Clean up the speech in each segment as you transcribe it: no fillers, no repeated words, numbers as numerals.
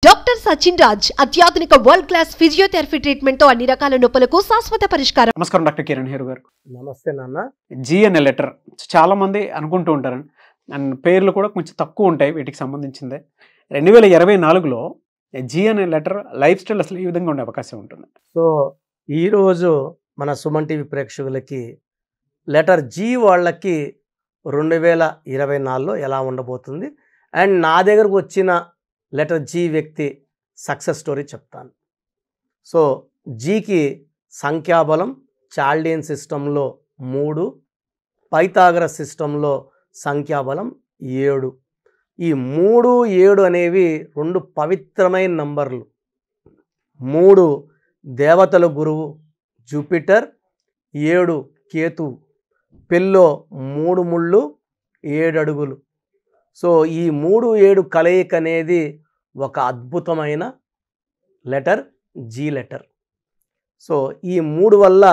Doctor Sachin Raj అత్యాధునిక world class physiotherapy treatment తో అన్ని రకాల నొప్పులకు శాశ్వత పరిష్కారం. నమస్కారం డాక్టర్ కిరణ్ హీరో గారు. నమస్తే నాన్న. జీ అనే లెటర్ చాలా మంది అనుకుంటూ ఉంటారు అండ్ పేర్లు కూడా కొంచెం తక్కువ ఉంటాయి వీటికి సంబంధించిందే. 2024లో జీ అనే లెటర్ లైఫ్ స్టైల్ అసలు ఈ విధంగా ఉండే అవకాశం ఉంటుంది. సో ఈరోజు మన సుమన్ టీవీ ప్రేక్షకులకి లెటర్ జీ వాళ్ళకి 2024లో ఎలా ఉండబోతుంది అండ్ నా దగ్గరకు వచ్చిన లెటర్ జీ వ్యక్తి సక్సెస్ స్టోరీ చెప్తాను. సో జీకి సంఖ్యాబలం చాల్డియన్ సిస్టంలో 3, పైథాగరస్ సిస్టంలో సంఖ్యాబలం 7. ఈ 3, 7 అనేవి 2 పవిత్రమైన నంబర్లు. 3 దేవతల గురువు జూపిటర్, 7 కేతు. పెళ్ళో 3 ముళ్ళు 7 అడుగులు. సో ఈ 3, 7 కలయిక అనేది ఒక అద్భుతమైన లెటర్ జీ లెటర్. సో ఈ 3 వల్ల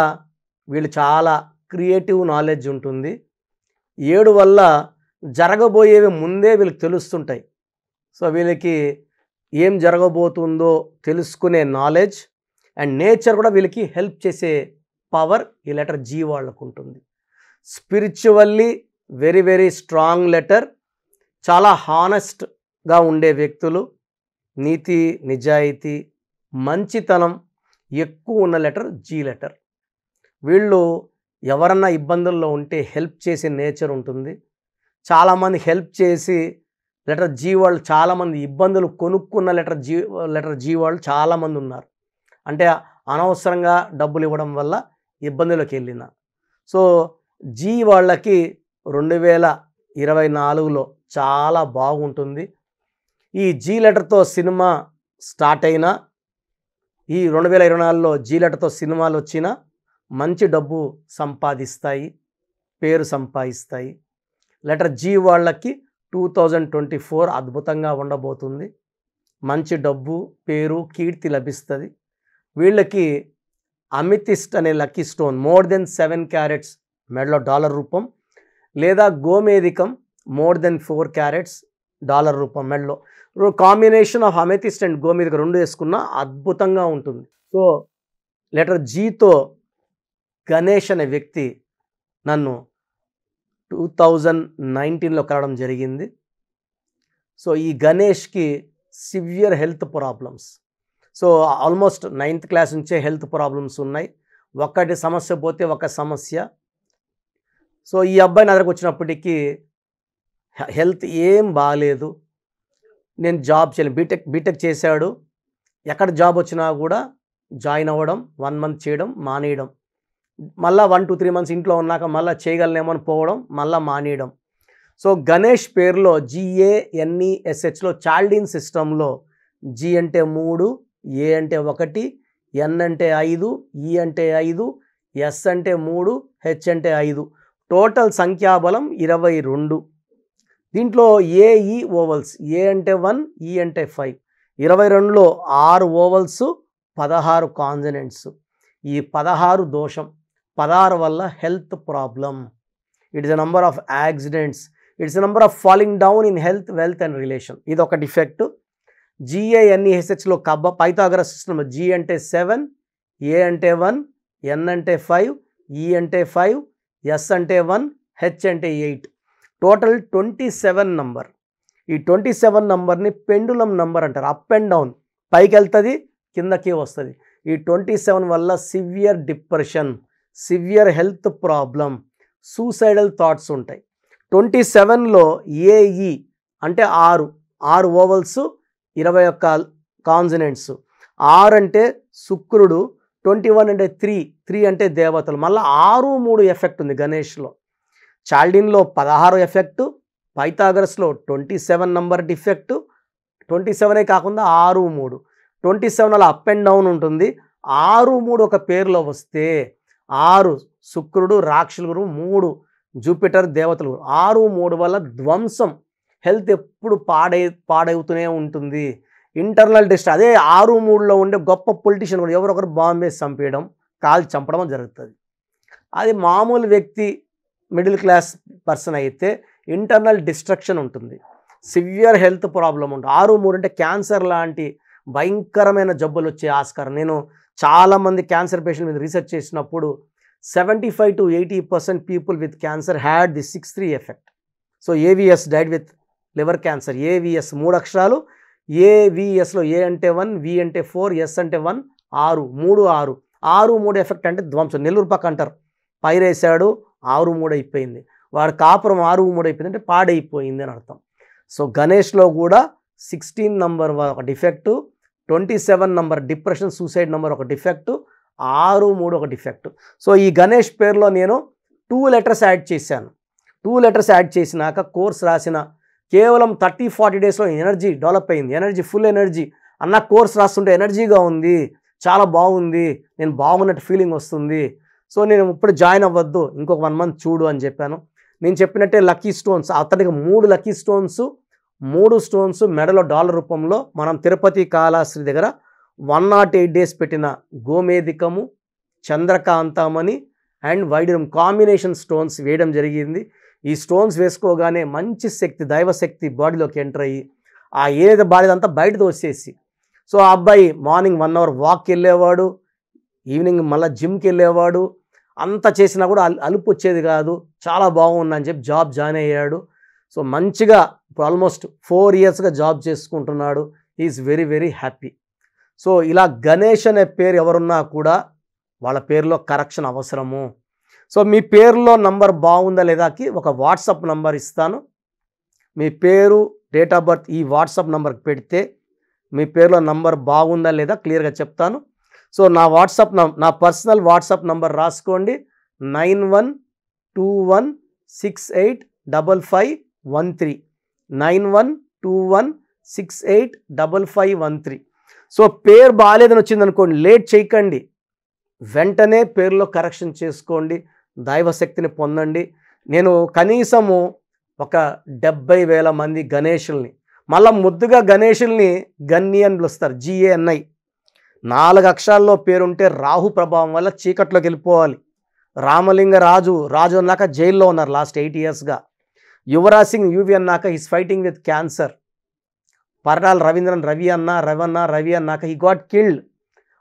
వీళ్ళు చాలా క్రియేటివ్ నాలెడ్జ్ ఉంటుంది. 7 వల్ల జరగబోయేవి ముందే వీళ్ళకి తెలుస్తుంటాయి. సో వీళ్ళకి ఏం జరగబోతుందో తెలుసుకునే నాలెడ్జ్ అండ్ నేచర్ కూడా వీళ్ళకి హెల్ప్ చేసే పవర్ ఈ లెటర్ జీ వాళ్ళకు ఉంటుంది. Spiritually very very strong letter. చాలా హానెస్ట్గా ఉండే వ్యక్తులు, నీతి నిజాయితీ మంచితనం ఎక్కువ ఉన్న లెటర్ జీ లెటర్. వీళ్ళు ఎవరన్నా ఇబ్బందుల్లో ఉంటే హెల్ప్ చేసే నేచర్ ఉంటుంది. చాలామంది హెల్ప్ చేసి లెటర్ జీ వాళ్ళు చాలామంది ఇబ్బందులు కొనుక్కున్న లెటర్ జీ వాళ్ళు చాలామంది ఉన్నారు. అంటే అనవసరంగా డబ్బులు ఇవ్వడం వల్ల ఇబ్బందులకు వెళ్ళిన. సో జీ వాళ్ళకి 2024లో చాలా బాగుంటుంది. ఈ జీ లెటర్తో సినిమా స్టార్ట్ అయినా, ఈ 2024లో జీ లెటర్తో సినిమాలు వచ్చినా మంచి డబ్బు సంపాదిస్తాయి, పేరు సంపాదిస్తాయి. లెటర్ జీ వాళ్ళకి 2024 అద్భుతంగా ఉండబోతుంది. మంచి డబ్బు, పేరు, కీర్తి లభిస్తుంది. వీళ్ళకి అమితిస్ట్ అనే lucky stone more than 7 carats మెడలో డాలర్ రూపం, లేదా గోమేధికం మోర్ దెన్ 4 క్యారెట్స్ డాలర్ రూపం మెడలో. కాంబినేషన్ ఆఫ్ అమెథిస్ట్ అండ్ గోమేధికం 2 వేసుకున్నా అద్భుతంగా ఉంటుంది. సో లెటర్ జీతో గణేష్ అనే వ్యక్తి నన్ను 2019లో కలవడం జరిగింది. సో ఈ గణేష్కి severe health problems. So almost 9th class నుంచే హెల్త్ ప్రాబ్లమ్స్ ఉన్నాయి. ఒకటి సమస్య పోతే ఒక సమస్య. సో ఈ అబ్బాయి నా దగ్గరకు వచ్చినప్పటికీ హెల్త్ ఏం బాగాలేదు. నేను జాబ్ చేయలేను. బీటెక్ చేశాడు. ఎక్కడ జాబ్ వచ్చినా కూడా జాయిన్ అవ్వడం, 1 month చేయడం, మానేయడం, మళ్ళీ 1 to 3 months ఇంట్లో ఉన్నాక మళ్ళీ చేయగలనేమో అని పోవడం, మళ్ళీ మానేయడం. సో గణేష్ పేరులో GANESHలో చాల్డిన్ సిస్టంలో జీ అంటే 3, ఏ అంటే 1, ఎన్ అంటే 5, ఈ అంటే 5, ఎస్ అంటే 3, హెచ్ అంటే 5. టోటల్ సంఖ్యాబలం 22. దీంట్లో ఏఈ ఓవల్స్, ఏ అంటే 1, ఈ అంటే 5. 22లో 6 ఓవల్స్, 16 కాన్సనెంట్స్. ఈ 16 దోషం. 16 వల్ల health problem. It is a number of accidents. It's a number of falling down in health, wealth and relation. ఇది ఒక డిఫెక్ట్. GANESHలో పైథాగరస్ సిస్టమ్ జీ అంటే 7, ఏ అంటే 1, ఎన్ అంటే 5, ఈ అంటే 5, ఎస్ అంటే 1, హెచ్ అంటే 8. Total 27 number. ఈ 27 నంబర్ని పెండులం నంబర్ అంటారు. అప్ అండ్ డౌన్, పైకి వెళ్తుంది, కిందకి వస్తుంది. ఈ 27 వల్ల severe depression, severe health problem, suicidal thoughts ఉంటాయి. 27లో ఏఈ అంటే 6 ఓవల్స్, 21 కాన్సనెంట్స్. 6 అంటే శుక్రుడు, 21 అంటే 3 అంటే దేవతలు. మళ్ళీ 6, 3 ఎఫెక్ట్ ఉంది గణేష్లో. చాల్డిన్లో 16 ఎఫెక్టు, పైథాగరస్లో 27 నంబర్ డిఫెక్టు. 27 కాకుండా 6, 3. 27లో అప్ అండ్ డౌన్ ఉంటుంది. 6, 3 ఒక పేరులో వస్తే 6 శుక్రుడు రాక్షసుల గురువు, 3 జూపిటర్ దేవతలు. 6, 3 వల్ల ధ్వంసం, హెల్త్ ఎప్పుడు పాడవుతూనే ఉంటుంది. ఇంటర్నల్ డిస్ట్. అదే 6, 3లో ఉండే గొప్ప పొలిటీషియన్ కూడా ఎవరొకరు బాంబే చంపేయడం, కాల్ చంపడం జరుగుతుంది. అది మామూలు వ్యక్తి, మిడిల్ క్లాస్ పర్సన్ అయితే ఇంటర్నల్ డిస్ట్రక్షన్ ఉంటుంది. సివియర్ హెల్త్ ప్రాబ్లం ఉంటుంది. 6, 3 అంటే క్యాన్సర్ లాంటి భయంకరమైన జబ్బులు వచ్చే ఆస్కారం. నేను చాలామంది క్యాన్సర్ పేషెంట్ మీద రీసెర్చ్ చేసినప్పుడు 75 to 80% people with cancer had the 6-3 effect. So AVS died with liver cancer. AVS 3 అక్షరాలు. ఏవిఎస్లో ఏ అంటే 1, వి అంటే 4, ఎస్ అంటే 1, 6, 3, 6. 6, 3 ఎఫెక్ట్ అంటే ధ్వంసం. నెల్లూరు పక్క అంటారు, పైరేసాడు 6, 3 అయిపోయింది. వాడు కాపురం 6, 3 అయిపోయింది అంటే పాడైపోయింది అని అర్థం. సో గణేష్లో కూడా 16 నంబర్ ఒక defect, 27 number depression suicide number ఒక డిఫెక్టు, 6, 3 ఒక డిఫెక్టు. సో ఈ గణేష్ పేరులో నేను 2 లెటర్స్ యాడ్ చేశాను. 2 లెటర్స్ యాడ్ చేసినాక కోర్స్ రాసిన కేవలం 30-40 డేస్లో ఎనర్జీ డెవలప్ అయింది. Energy, full energy. అన్న కోర్స్ రాస్తుంటే ఎనర్జీగా ఉంది, చాలా బాగుంది, నేను బాగున్నట్టు ఫీలింగ్ వస్తుంది. సో నేను ఇప్పుడు జాయిన్ అవ్వద్దు, ఇంకొక 1 మంత్ చూడు అని చెప్పాను. నేను చెప్పినట్టే లక్కీ స్టోన్స్, అతనికి 3 లక్కీ స్టోన్స్, 3 స్టోన్స్ మెడలో డాలర్ రూపంలో మనం తిరుపతి కాళహస్తి దగ్గర 108 డేస్ పెట్టిన గోమేధికము, చంద్రకాంతమణి అండ్ వైడూర్యం కాంబినేషన్ స్టోన్స్ వేయడం జరిగింది. ఈ స్టోన్స్ వేసుకోగానే మంచి శక్తి, దైవశక్తి బాడీలోకి ఎంటర్ అయ్యి ఆ ఏదైతే బాడీదంతా బయట తోసేసి, సో ఆ అబ్బాయి మార్నింగ్ 1 అవర్ వాక్కి వెళ్ళేవాడు, ఈవినింగ్ మళ్ళీ జిమ్కి వెళ్ళేవాడు. అంత చేసినా కూడా అలుపు వచ్చేది కాదు. చాలా బాగుందని చెప్పి జాబ్ జాయిన్ అయ్యాడు. సో మంచిగా ఇప్పుడు ఆల్మోస్ట్ 4 ఇయర్స్గా జాబ్ చేసుకుంటున్నాడు. Is very very happy. So ఇలా గణేష్ అనే పేరు ఎవరున్నా కూడా వాళ్ళ పేరులో కరెక్షన్ అవసరము. సో మీ పేరులో నంబర్ బాగుందా లేదాకి ఒక వాట్సాప్ నంబర్ ఇస్తాను. మీ పేరు, డేట్ ఆఫ్ బర్త్ ఈ వాట్సాప్ నంబర్కి పెడితే మీ పేరులో నంబర్ బాగుందా లేదా క్లియర్గా చెప్తాను. సో నా పర్సనల్ వాట్సాప్ నంబర్ రాసుకోండి, 9121685513, 9121685513. సో పేరు బాగాలేదని వచ్చింది అనుకోండి, లేట్ చేయకండి, వెంటనే పేరులో కరెక్షన్ చేసుకోండి, దైవశక్తిని పొందండి. నేను కనీసము ఒక 70,000 మంది గణేషుల్ని, మళ్ళీ ముద్దుగా గణేషుల్ని గన్ని అని పిలుస్తారు, GANI. 4 అక్షరాల్లో పేరుంటే రాహు ప్రభావం వల్ల చీకట్లోకి వెళ్ళిపోవాలి. రామలింగ రాజు అన్నాక జైల్లో ఉన్నారు లాస్ట్ 8 ఇయర్స్గా. యువరాజ్ సింగ్ UV అన్నాక ఈస్ ఫైటింగ్ విత్ క్యాన్సర్. పర్నాల్ రవీంద్రన్ రవి అన్నాక he got killed.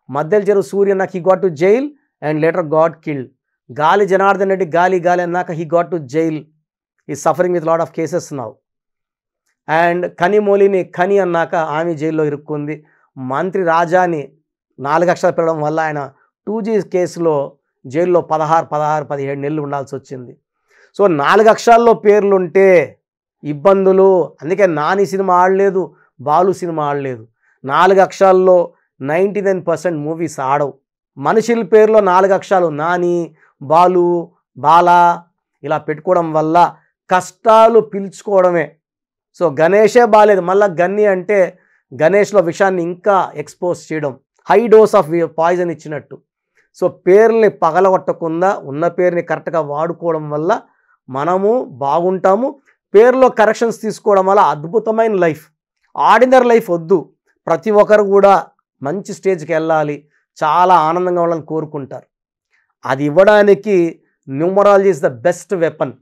Maddelacheruvu Surya అన్నాక he got to jail and later got killed. Gali Janardhan Reddy Gali అన్నాక he got to jail, is suffering with lot of cases now. And కనిమోలిని ఖని అన్నాక ఆమె జైల్లో ఇరుక్కుంది. మంత్రి రాజాని 4 అక్షరాలు పెరగడం వల్ల ఆయన 2G కేసులో జైల్లో 17 నెలలు ఉండాల్సి వచ్చింది. సో 4 అక్షరాల్లో పేర్లుంటే ఇబ్బందులు. అందుకే నాని సినిమా ఆడలేదు, బాలు సినిమా ఆడలేదు. 4 అక్షరాల్లో 99% మూవీస్ ఆడవు. మనుషుల పేరులో 4 అక్షరాలు నాని, బాలు, బాలా ఇలా పెట్టుకోవడం వల్ల కష్టాలు పిలుచుకోవడమే. సో గణేషే బాలేదు, మళ్ళీ గన్ని అంటే గణేష్లో విషయాన్ని ఇంకా ఎక్స్పోజ్ చేయడం, హై డోస్ ఆఫ్ పాయిజన్ ఇచ్చినట్టు. సో పేర్లని పగలగొట్టకుండా ఉన్న పేరుని కరెక్ట్గా వాడుకోవడం వల్ల మనము బాగుంటాము. పేరులో కరెక్షన్స్ తీసుకోవడం వల్ల అద్భుతమైన లైఫ్, ఆర్డినరీ లైఫ్ వద్దు. ప్రతి ఒక్కరు కూడా మంచి స్టేజ్కి వెళ్ళాలి, చాలా ఆనందంగా ఉండాలని కోరుకుంటారు. అది ఇవ్వడానికి numerology is the best weapon.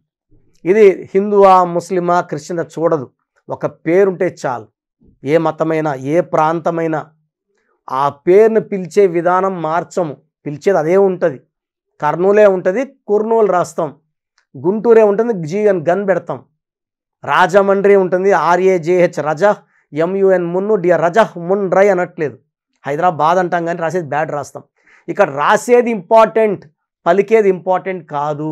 ఇది హిందువా, ముస్లిమా, క్రిస్టియన్ చూడదు, ఒక పేరుంటే చాలు. ఏ మతమైనా, ఏ ప్రాంతమైనా ఆ పేరుని పిలిచే విధానం మార్చము, పిలిచేది అదే ఉంటుంది. కర్నూలే ఉంటుంది, కుర్నూలు రాస్తాం. గుంటూరే ఉంటుంది, గన్ పెడతాం. రాజమండ్రి ఉంటుంది, RAJH రజ, MUN మున్ను, రజహ్ మున్ రై అనట్లేదు. హైదరాబాద్ అంటాం కానీ రాసేది బ్యాడ్ రాస్తాం. ఇక్కడ రాసేది ఇంపార్టెంట్, పలికేది ఇంపార్టెంట్ కాదు.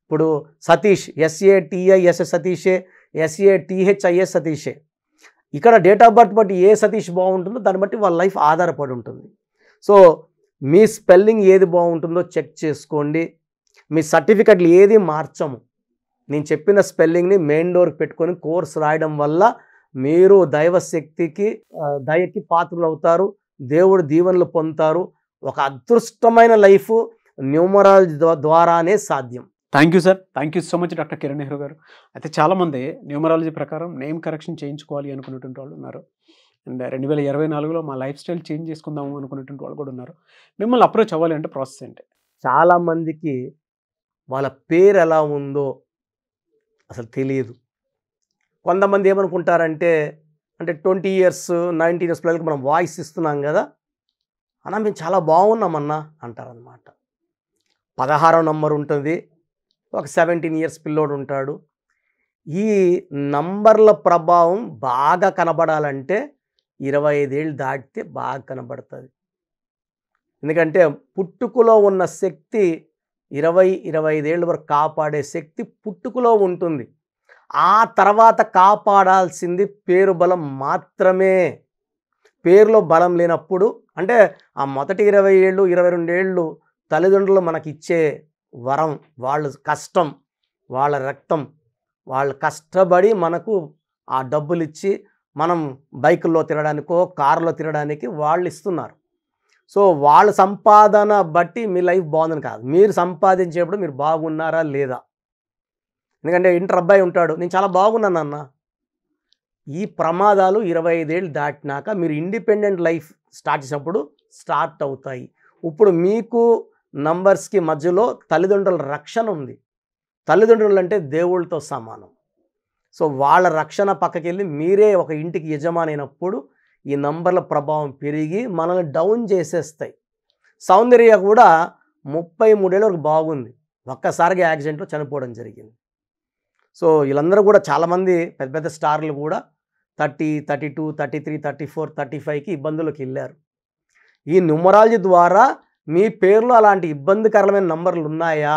ఇప్పుడు సతీష్ SATIS సతీషే, SATHIS సతీషే. ఇక్కడ డేట్ ఆఫ్ బర్త్ బట్టి ఏ సతీష్ బాగుంటుందో దాన్ని బట్టి వాళ్ళ లైఫ్ ఆధారపడి ఉంటుంది. సో మీ స్పెల్లింగ్ ఏది బాగుంటుందో చెక్ చేసుకోండి. మీ సర్టిఫికెట్లు ఏది మార్చము. నేను చెప్పిన స్పెల్లింగ్ని మెయిన్ డోర్కి పెట్టుకొని కోర్స్ రాయడం వల్ల మీరు దైవశక్తికి దయకి పాత్రలు అవుతారు, దేవుడు దీవెనలు పొందుతారు. ఒక అదృష్టమైన లైఫ్ న్యూమరాలజీ ద్వారానే సాధ్యం. Thank you sir, thank you so much doctor Kiran Nehru గారు. అయితే చాలామంది న్యూమరాలజీ ప్రకారం నేమ్ కరెక్షన్ చేయించుకోవాలి అనుకునేటువంటి వాళ్ళు ఉన్నారు. అండ్ 2024లో మా లైఫ్ స్టైల్ చేంజ్ చేసుకుందాము అనుకునేటువంటి వాళ్ళు కూడా ఉన్నారు. మిమ్మల్ని అప్రోచ్ అవ్వాలి అంటే ప్రాసెస్ ఏంటి? చాలామందికి వాళ్ళ పేరు ఎలా ఉందో అసలు తెలియదు. కొంతమంది ఏమనుకుంటారంటే అంటే 20 ఇయర్స్ 19 ఇయర్స్ పిల్లలకి మనం వాయిస్ ఇస్తున్నాం కదా అన్న మేము చాలా బాగున్నామన్నా అంటారనమాట. 16వ నంబర్ ఉంటుంది, ఒక 17 ఇయర్స్ పిల్లోడు ఉంటాడు. ఈ నంబర్ల ప్రభావం బాగా కనబడాలంటే 25 ఏళ్ళు దాటితే బాగా కనబడుతుంది. ఎందుకంటే పుట్టుకలో ఉన్న శక్తి 20-25 ఏళ్ళ వరకు కాపాడే శక్తి పుట్టుకలో ఉంటుంది. ఆ తర్వాత కాపాడాల్సింది పేరు బలం మాత్రమే. పేరులో బలం లేనప్పుడు అంటే ఆ మొదటి 20 ఏళ్ళు 22 ఏళ్ళు తల్లిదండ్రులు మనకి ఇచ్చే వరం, వాళ్ళ కష్టం, వాళ్ళ రక్తం, వాళ్ళు కష్టపడి మనకు ఆ డబ్బులు ఇచ్చి మనం బైకుల్లో తిరగడానికో కార్లో తిరగడానికి వాళ్ళు ఇస్తున్నారు. సో వాళ్ళ సంపాదన బట్టి మీ లైఫ్ బాగుందని కాదు, మీరు సంపాదించేప్పుడు మీరు బాగున్నారా లేదా. ఎందుకంటే ఇంటర్ అబ్బాయి ఉంటాడు, నేను చాలా బాగున్నాను అన్న. ఈ ప్రమాదాలు 25 ఏళ్ళు దాటినాక మీరు ఇండిపెండెంట్ లైఫ్ స్టార్ట్ చేసినప్పుడు స్టార్ట్ అవుతాయి. ఇప్పుడు మీకు నంబర్స్కి మధ్యలో తల్లిదండ్రుల రక్షణ ఉంది. తల్లిదండ్రులు అంటే దేవుళ్ళతో సమానం. సో వాళ్ళ రక్షణ పక్కకి వెళ్ళి మీరే ఒక ఇంటికి యజమాని అయినప్పుడు ఈ నంబర్ల ప్రభావం పెరిగి మనల్ని డౌన్ చేసేస్తాయి. సౌందర్య కూడా 33 ఏళ్ళ వరకు బాగుంది, ఒక్కసారిగా యాక్సిడెంట్లో చనిపోవడం జరిగింది. సో వీళ్ళందరూ కూడా చాలామంది పెద్ద పెద్ద స్టార్లు కూడా 30, 32, 33, 34, 35కి ఇబ్బందులకు వెళ్ళారు. ఈ న్యూమరాలజీ ద్వారా మీ పేరులో అలాంటి ఇబ్బందికరమైన నంబర్లు ఉన్నాయా,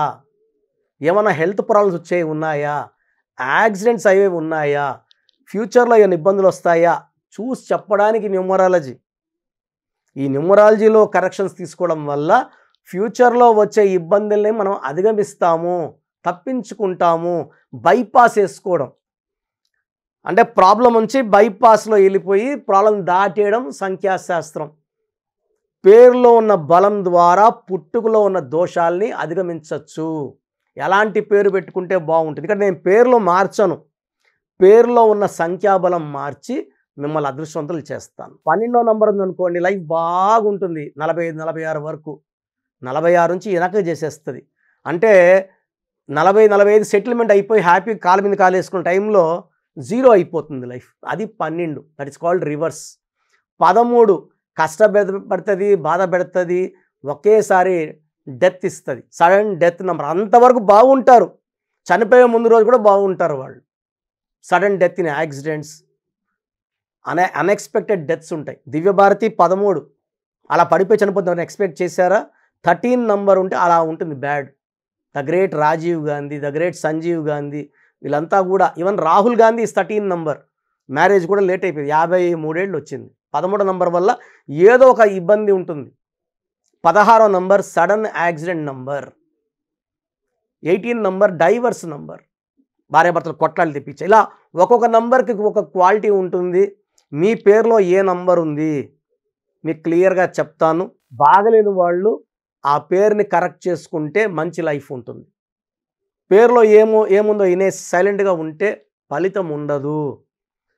ఏమైనా హెల్త్ ప్రాబ్లమ్స్ వచ్చేవి ఉన్నాయా, యాక్సిడెంట్స్ అయ్యేవి ఉన్నాయా, ఫ్యూచర్లో ఏమైనా ఇబ్బందులు వస్తాయా చూసి చెప్పడానికి న్యూమరాలజీ. ఈ న్యూమరాలజీలో కరెక్షన్స్ తీసుకోవడం వల్ల ఫ్యూచర్లో వచ్చే ఇబ్బందుల్ని మనం అధిగమిస్తాము, తప్పించుకుంటాము. బైపాస్ వేసుకోవడం అంటే ప్రాబ్లం నుంచి బైపాస్లో వెళ్ళిపోయి ప్రాబ్లం దాటేయడం సంఖ్యాశాస్త్రం. పేరులో ఉన్న బలం ద్వారా పుట్టుకలో ఉన్న దోషాల్ని అధిగమించవచ్చు. ఎలాంటి పేరు పెట్టుకుంటే బాగుంటుంది, ఇక్కడ నేను పేరులో మార్చను, పేరులో ఉన్న సంఖ్యాబలం మార్చి మిమ్మల్ని అదృష్టవంతులు చేస్తాను. 12వ నంబర్ ఉందనుకోండి, లైఫ్ బాగుంటుంది 45-46 వరకు. 46 నుంచి వెనక్కి చేసేస్తుంది. అంటే 40-45 సెటిల్మెంట్ అయిపోయి హ్యాపీ కాలు మీద కాలు వేసుకున్న టైంలో 0 అయిపోతుంది లైఫ్. అది 12, దట్ ఇస్ కాల్డ్ రివర్స్. 13 కష్టపడుతుంది, బాధ పెడుతుంది, ఒకేసారి డెత్ ఇస్తుంది, సడన్ డెత్ నెంబర్. అంతవరకు బాగుంటారు, చనిపోయే ముందు రోజు కూడా బాగుంటారు వాళ్ళు. Sudden death in accidents, unexpected deaths ఉంటాయి. దివ్యభారతి 13 అలా పడిపోయి చనిపోతుందని ఎక్స్పెక్ట్ చేశారా? 13 నంబర్ ఉంటే అలా ఉంటుంది bad. The great Rajiv Gandhi, the great Sanjiv Gandhi, వీళ్ళంతా కూడా, even Rahul Gandhi 13 number. Marriage కూడా లేట్ అయిపోయింది, 53 ఏళ్ళు వచ్చింది. 13వ నంబర్ వల్ల ఏదో ఒక ఇబ్బంది ఉంటుంది. 16వ number sudden accident number. 18 number divorce number, భార్యాభర్తలు కొట్లాలు తెప్పించే. ఇలా ఒక్కొక్క నంబర్కి ఒక క్వాలిటీ ఉంటుంది. మీ పేరులో ఏ నంబర్ ఉంది మీకు క్లియర్గా చెప్తాను. బాగలేని వాళ్ళు ఆ పేరుని కరెక్ట్ చేసుకుంటే మంచి లైఫ్ ఉంటుంది. పేరులో ఏముందో వినేసి సైలెంట్గా ఉంటే ఫలితం ఉండదు.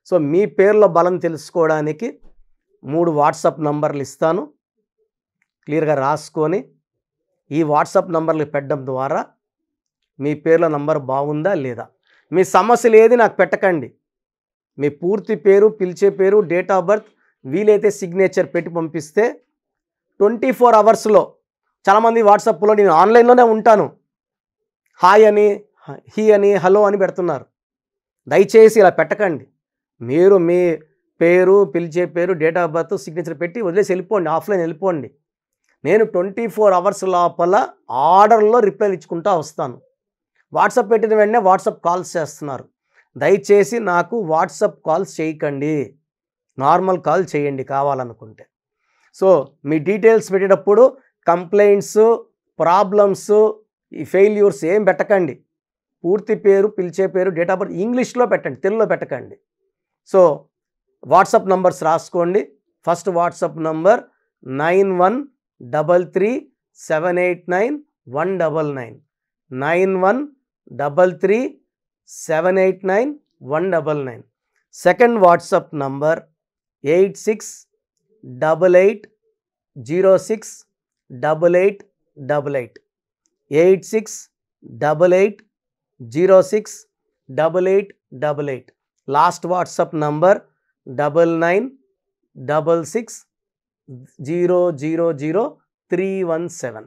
సో మీ పేరులో బలం తెలుసుకోవడానికి 3 వాట్సాప్ నంబర్లు ఇస్తాను, క్లియర్గా రాసుకొని ఈ వాట్సాప్ నంబర్లు పెట్టడం ద్వారా మీ పేర్లో నంబర్ బాగుందా లేదా. మీ సమస్యలు ఏది నాకు పెట్టకండి, మీ పూర్తి పేరు, పిలిచే పేరు, డేట్ ఆఫ్ బర్త్, వీలైతే సిగ్నేచర్ పెట్టి పంపిస్తే 24 అవర్స్లో. చాలామంది వాట్సాప్లో నేను ఆన్లైన్లోనే ఉంటాను, హాయ్ అని, హీ అని, హలో అని పెడుతున్నారు. దయచేసి ఇలా పెట్టకండి. మీరు మీ పేరు, పిలిచే పేరు, డేట్ ఆఫ్ బర్త్, సిగ్నేచర్ పెట్టి వదిలేసి వెళ్ళిపోండి, ఆఫ్లైన్ వెళ్ళిపోండి. నేను 24 అవర్స్ లోపల ఆర్డర్లో రిప్లైలు ఇచ్చుకుంటూ వస్తాను. వాట్సాప్ పెట్టిన వెంటనే వాట్సాప్ కాల్స్ చేస్తున్నారు. దయచేసి నాకు వాట్సాప్ కాల్స్ చేయకండి, నార్మల్ కాల్ చేయండి కావాలనుకుంటే. సో మీ డీటెయిల్స్ పెట్టేటప్పుడు కంప్లైంట్స్, ప్రాబ్లమ్స్, ఈ ఫెయిల్యూర్స్ ఏం పెట్టకండి. పూర్తి పేరు, పిలిచే పేరు, డేట్ ఆఫ్ బర్త్ ఇంగ్లీష్లో పెట్టండి, తెలుగులో పెట్టకండి. సో వాట్సాప్ నంబర్స్ రాసుకోండి. First WhatsApp number 9133789199 9133789199. Second WhatsApp number 8688068888 8688068888. Last WhatsApp number 9966000317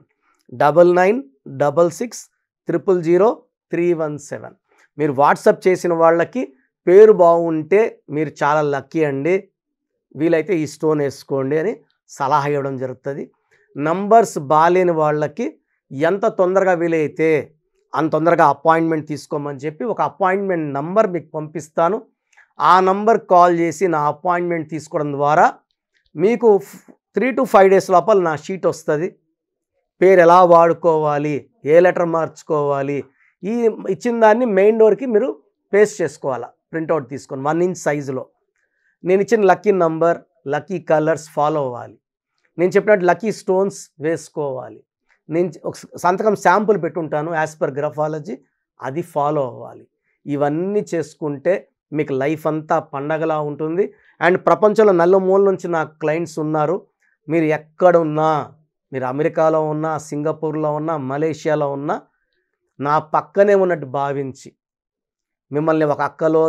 9966000317. మీరు వాట్సాప్ చేసిన వాళ్ళకి పేరు బాగుంటే మీరు చాలా లక్కీ అండి, వీలైతే ఈ స్టోన్ వేసుకోండి అని సలహా ఇవ్వడం జరుగుతుంది. నంబర్స్ బాలేని వాళ్ళకి ఎంత తొందరగా వీలైతే అంత తొందరగా అపాయింట్మెంట్ తీసుకోమని చెప్పి ఒక అపాయింట్మెంట్ నంబర్ మీకు పంపిస్తాను. ఆ నంబర్ కాల్ చేసి నా అపాయింట్మెంట్ తీసుకోవడం ద్వారా మీకు 3 to 5 days లోపల నా షీట్ వస్తుంది. పేరు ఎలా వాడుకోవాలి, ఏ లెటర్ మార్చుకోవాలి, ఈ ఇచ్చిన దాన్ని మెయిన్ డోర్కి మీరు పేస్ట్ చేసుకోవాలా, ప్రింట్అవుట్ తీసుకొని 1 inch సైజులో. నేను ఇచ్చిన lucky number, lucky colours follow అవ్వాలి. నేను చెప్పినట్టు లక్కీ స్టోన్స్ వేసుకోవాలి. నేను ఒక సంతకం శాంపుల్ పెట్టుంటాను యాజ్ పర్ గ్రఫాలజీ, అది ఫాలో అవ్వాలి. ఇవన్నీ చేసుకుంటే మీకు లైఫ్ అంతా పండగలా ఉంటుంది. అండ్ ప్రపంచంలో నలుమూల నుంచి నా క్లయింట్స్ ఉన్నారు. మీరు ఎక్కడున్నా, మీరు అమెరికాలో ఉన్నా, సింగపూర్లో ఉన్నా, మలేషియాలో ఉన్నా, నా పక్కనే ఉన్నట్టు భావించి, మిమ్మల్ని ఒక అక్కలో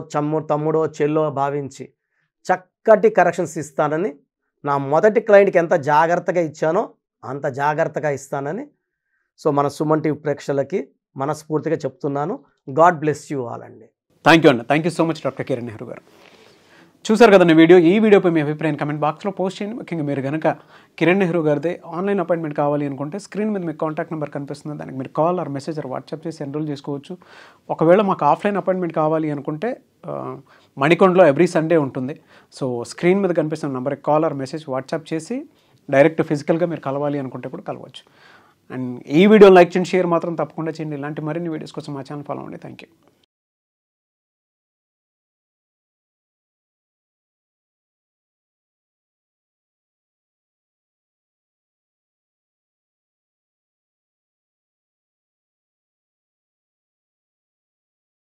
తమ్ముడో చెల్లో భావించి చక్కటి కరెక్షన్స్ ఇస్తానని, నా మొదటి క్లయింట్కి ఎంత జాగ్రత్తగా ఇచ్చానో అంత జాగ్రత్తగా ఇస్తానని సో మన సుమన్ టీవీ ప్రేక్షకులకి మనస్ఫూర్తిగా చెప్తున్నాను. గాడ్ బ్లెస్ యూ ఆల్ అండి. థ్యాంక్ యూ అండి. Thank you so much doctor Kiran Nehru గారు. చూసారు కదండి వీడియో. ఈ వీడియోపై మీ అభిప్రాయం కమెంట్ బాక్స్లో పోస్ట్ చేయండి. ముఖ్యంగా మీరు కనుక కిరణ్ నెహ్రూ గారిదే ఆన్లైన్ అపాయింట్మెంట్ కావాలి అనుకుంటే స్క్రీన్ మీద మీకు కాంటాక్ట్ నెంబర్ కనిపిస్తుంది, దానికి మీరు call or message or WhatsApp చేసి ఎన్రోల్ చేసుకోవచ్చు. ఒకవేళ మాకు ఆఫ్లైన్ అపాయింట్మెంట్ కావాలి అనుకుంటే మణికొండలో ఎవ్రీ సండే ఉంటుంది. సో స్క్రీన్ మీద కనిపిస్తున్న నెంబర్కి కాల్ ఆర్ మెసేజ్ వాట్సాప్ చేసి డైరెక్ట్ ఫిజికల్గా మీరు కలవాలి అనుకుంటే కూడా కలవచ్చు. అండ్ ఈ వీడియో లైక్ చేయండి, షేర్ మాత్రం తప్పకుండా చేయండి. ఇలాంటి మరిన్ని వీడియోస్ కోసం మా ఛానల్ ఫాలో అవ్వండి. Thank you.